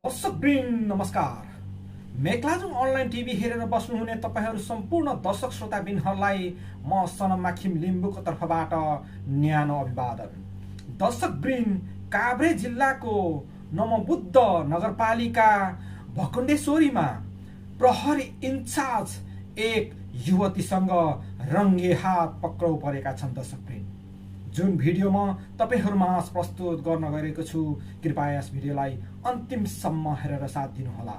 दर्शकवृन्द नमस्कार। मेक्लाजुङ online TV हेरेर बस्नुहुने तपाईहरू सम्पूर्ण दर्शक श्रोताबिनहरूलाई म सनम माखिम लिम्बुको तर्फबाट न्यानो अभिवादन। दर्शकवृन्द, काभ्रे जिल्लाको नमबुद्ध नगरपालिका भकुण्डेश्वरीमा प्रहरी इन्चार्ज एक युवतीसँग रङ्गे हात पक्राउ परेका छन्। दर्शकवृन्द, जुन भिडियोमा तपाईहरुमा प्रस्तुत गर्न गएको छु, कृपया यस भिडियोलाई अन्तिमसम्म हेरेर साथ दिनुहोला।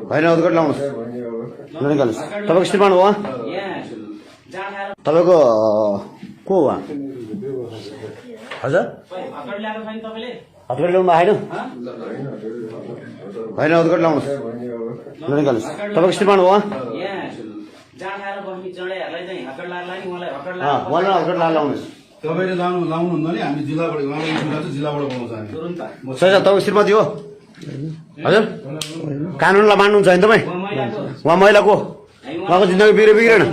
होइन उद्घाटन लाउनुहोस्, तपाईँको श्रीमान हो तपाईँको को हो हजुर हतगढी ल्याउनु होइन होइन उद्घाटन लाउनुहोस्, तपाईँको श्रीमान हो हतगढी लाउनुहोस्। तपाईँले लाउनुहुन्न नि, हामी जिल्लाबाट जिल्लाबाट बोलाउँछ हामी। सही छ, तपाईँको श्रीमती हो हजुर, कानुनलाई मान्नुहुन्छ होइन तपाईँ? उहाँ महिला को उहाँको जिन्दगी बिग्रेन।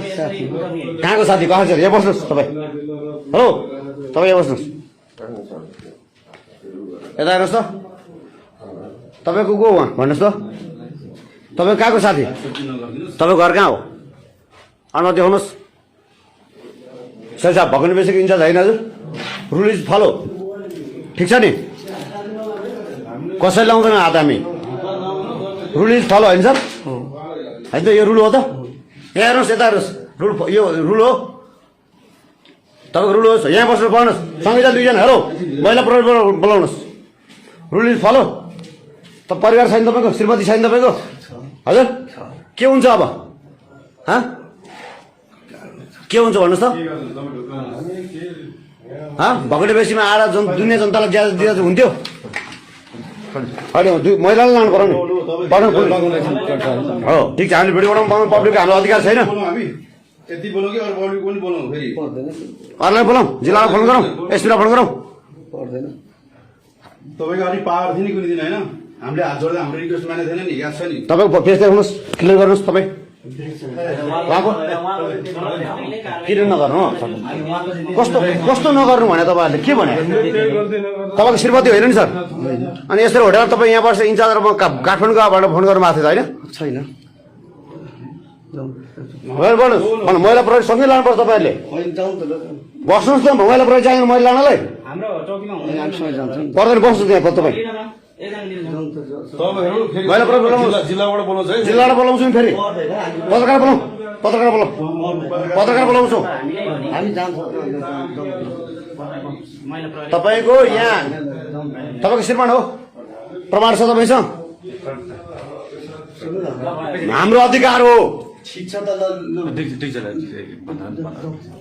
कहाँको साथी कहाँ छ? यहाँ बस्नुहोस् तपाईँ। हेलो तपाईँ यहाँ बस्नुहोस्, यता हेर्नुहोस् त, तपाईँको को उहाँ भन्नुहोस् त, तपाईँ कहाँको साथी? तपाईँको घर कहाँ हो? अनुमति देखाउनुहोस्। सही छ, भकुण्डे बेसीको इन्चार्ज होइन हजुर? रुल इज फलो, ठिक छ नि? कसैले लाउँदैन हात हामी, रुल इज फलो होइन सर? होइन त, यो रुल हो त? यहाँ हेर्नुहोस्, यता हेर्नुहोस्, रुल यो रुल हो तपाईँको, रुल हो। यहाँ बस्नु पढ्नुहोस्, सँगै जान दुईजना। हेलो महिला प्रहरी बोलाउनुहोस्, रुल इज फलो। त परिवार छैन तपाईँको? श्रीमती छैन तपाईँको? हजुर के हुन्छ अब? के हुन्छ भन्नुहोस् त? भकुण्डे बेसीमा आएर दुनियाँ जनतालाई ज्यादा दिँदा हुन्थ्यो? होइन, महिलालाई लानु पर्यो नि। हो ठिक छ, हामीले भिडियो बनाउनु पब्लिकको हाम्रो अधिकार छैन। अरूलाई बोलाउँ, जिल्लालाई फोन गरौँ, एसपीलाई फोन गरौँ। तपाईँको अलिक पावर थियो नि कुनै दिन, होइन? हामीले हात जोड्दा हाम्रो रिक्वेस्ट मानेको थिएन नि, याद छ नि? तपाईँको फेस देखाउनुहोस्, क्लियर गर्नुहोस्। तपाईँ उहाँको किन नगर्नु? कस्तो कस्तो नगर्नु भने तपाईँहरूले के भने? तपाईँको श्रीमती होइन नि सर? अनि यसरी होटेल तपाईँ यहाँ बस्छ इन्चार्ज, म काठमाडौँबाट फोन गर्नु भएको थियो होइन? छैन, भन्नुहोस्, महिला प्रहरी सँगै लानुपर्छ तपाईँहरूले। बस्नुहोस् न, महिला प्रहरी चाहिँदैन महिला लानलाई? पर्दैन, बस्नुहोस् त्यहाँ तपाईँ। महिला प्रहरी बोलाउनुहोस्, जिल्लाबाट बोलाउँछ है? जिल्लाबाट बोलाउँछु नि फेरि। पत्रकार बोलाउँ, पत्रकार बोलाउँछु। तपाईँको यहाँ तपाईँको श्रीमान हो, प्रमाण छ तपाईँसँग? हाम्रो अधिकार हो।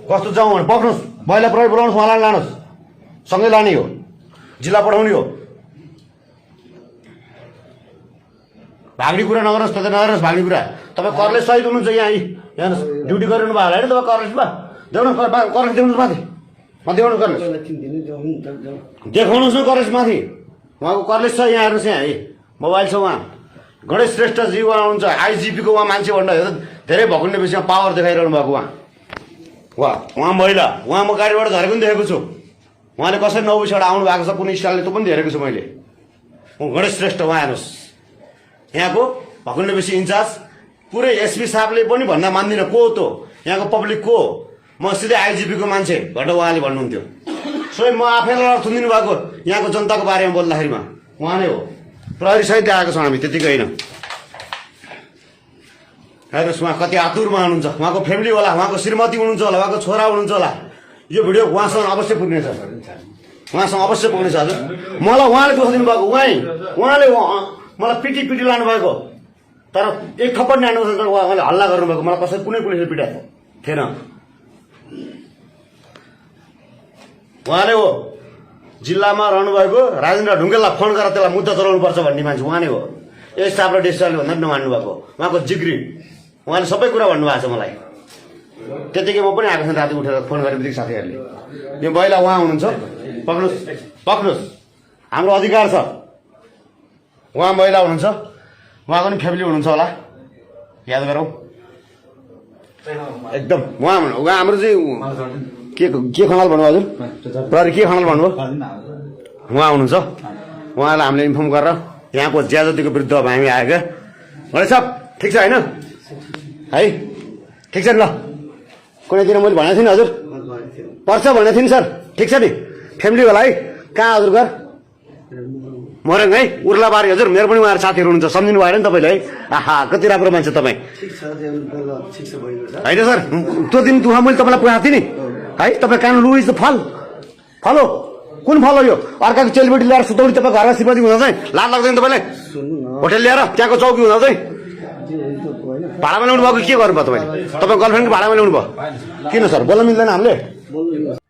कस्तो जाउँ भने पक्नुहोस्, महिला प्रहरी बोलाउनुहोस्, उहाँलाई लानुहोस्, सँगै लाने हो, जिल्ला पठाउने हो। भाग्ने कुरा नगर्नुहोस्, त्यता नगर्नुहोस् भाग्ने कुरा। तपाईँ करले सहित हुनुहुन्छ यहाँ, हेर्नुहोस् ड्युटी गरिरहनु भयो होला होइन तपाईँ करलेसमा? देउनुहोस् करलेस, देउनुहोस् माथि, देउनुहोस् करलेस, देखाउनुहोस् न करलेस माथि। उहाँको करलेस छ यहाँ, हेर्नुहोस् यहाँ मोबाइल छ। उहाँ गणेश श्रेष्ठजी उहाँ हुनुहुन्छ आइजिपीको उहाँ मान्छे भन्दा धेरै भकुण्डे बेसीमा पावर देखाइरहनु भएको उहाँ महिला। उहाँ म गाडीबाट झरेको पनि देखेको छु। उहाँले कसरी 9 बजीबाट आउनु भएको छ कुनै स्टाइलले, त्यो पनि हेरेको छु मैले। गणेश श्रेष्ठ उहाँ हेर्नुहोस्, यहाँको भकुण्डे बेसी इन्चार्ज। पुरै एसपी साहबले पनि भन्दा मान्दिनँ को त यहाँको पब्लिक को, म सिधै आइजिपीको मान्छे भनेर उहाँले भन्नुहुन्थ्यो। स्वयं म आफैलाई थुनिदिनु भएको यहाँको जनताको बारेमा बोल्दाखेरिमा उहाँ नै हो। प्रहरी सहित आएको छौँ हामी, त्यतिकै होइन। हेर्नुहोस् उहाँ कति आतुरमा हुनुहुन्छ, उहाँको फ्यामिली होला, उहाँको श्रीमती हुनुहुन्छ होला, उहाँको छोरा हुनुहुन्छ होला। यो भिडियो उहाँसँग अवश्य पुग्नेछ, उहाँसँग अवश्य पुग्नेछ हजुर। मलाई उहाँले दोष दिनुभएको, उहाँले मलाई पिटी लानुभएको, तर एक थप्पड नि हान्नु तर उहाँले हल्ला गर्नुभएको। मलाई कसै कुनै पुलिसले पिटाएको थिएन। उहाँले हो जिल्लामा रहनुभएको राजेन्द्र ढुङ्गेललाई फोन गरेर त्यसलाई मुद्दा चलाउनुपर्छ भन्ने मान्छे उहाँ नै हो। यस स्टाफले डेस्टाफले भन्दा पनि नमान्नु भएको, उहाँको जिग्री। उहाँले सबै कुरा भन्नुभएको छ मलाई। त्यतिकै म पनि आएको थिएँ राति उठेर फोन गरेर बित्तिकै साथीहरूले। यो महिला उहाँ हुनुहुन्छ, पक्नुहोस्, हाम्रो अधिकार छ। उहाँ महिला हुनुहुन्छ, उहाँको नि फ्यामिली हुनुहुन्छ होला, याद गरौँ एकदम। उहाँ हाम्रो चाहिँ के खनाल भन्नुभयो हजुर? प्रहरी के खनाल भन्नुभयो? उहाँ हुनुहुन्छ उहाँलाई हामीले इन्फर्म गरेर यहाँको ज्यादतीको विरुद्ध अब हामी आयो क्या गणेश साहब ठिक छ होइन है ठिक छ नि ल कुनै दिन मैले भनेको थिएँ नि हजुर पर्छ भनेको थिएँ नि सर ठिक छ नि फ्यामिली होला है कहाँ हजुर घर मोरङ है उर्लाबारी हजुर मेरो पनि उहाँहरू साथीहरू हुनुहुन्छ सम्झिनु भएन नि तपाईँले है आहा कति राम्रो मान्छे तपाईँ होइन सर त्यो दिन दुःख मैले तपाईँलाई पुगाएको थिएँ नि है तपाईँ कान लु इज द फल हो कुन फल हो यो अर्काको चेलीबेटी ल्याएर सुतौली तपाईँ घरमा श्रीमती हुँदा चाहिँ लाज लाग्दैन तपाईँलाई होटेल ल्याएर त्यहाँको चौकी हुँदा चाहिँ भाडामा ल्याउनु भएको के गर्नुभयो तपाईँले तपाईँ गर्लफ्रेन्डको भाडामा ल्याउनु भयो किन सर बोल्न मिल्दैन हामीले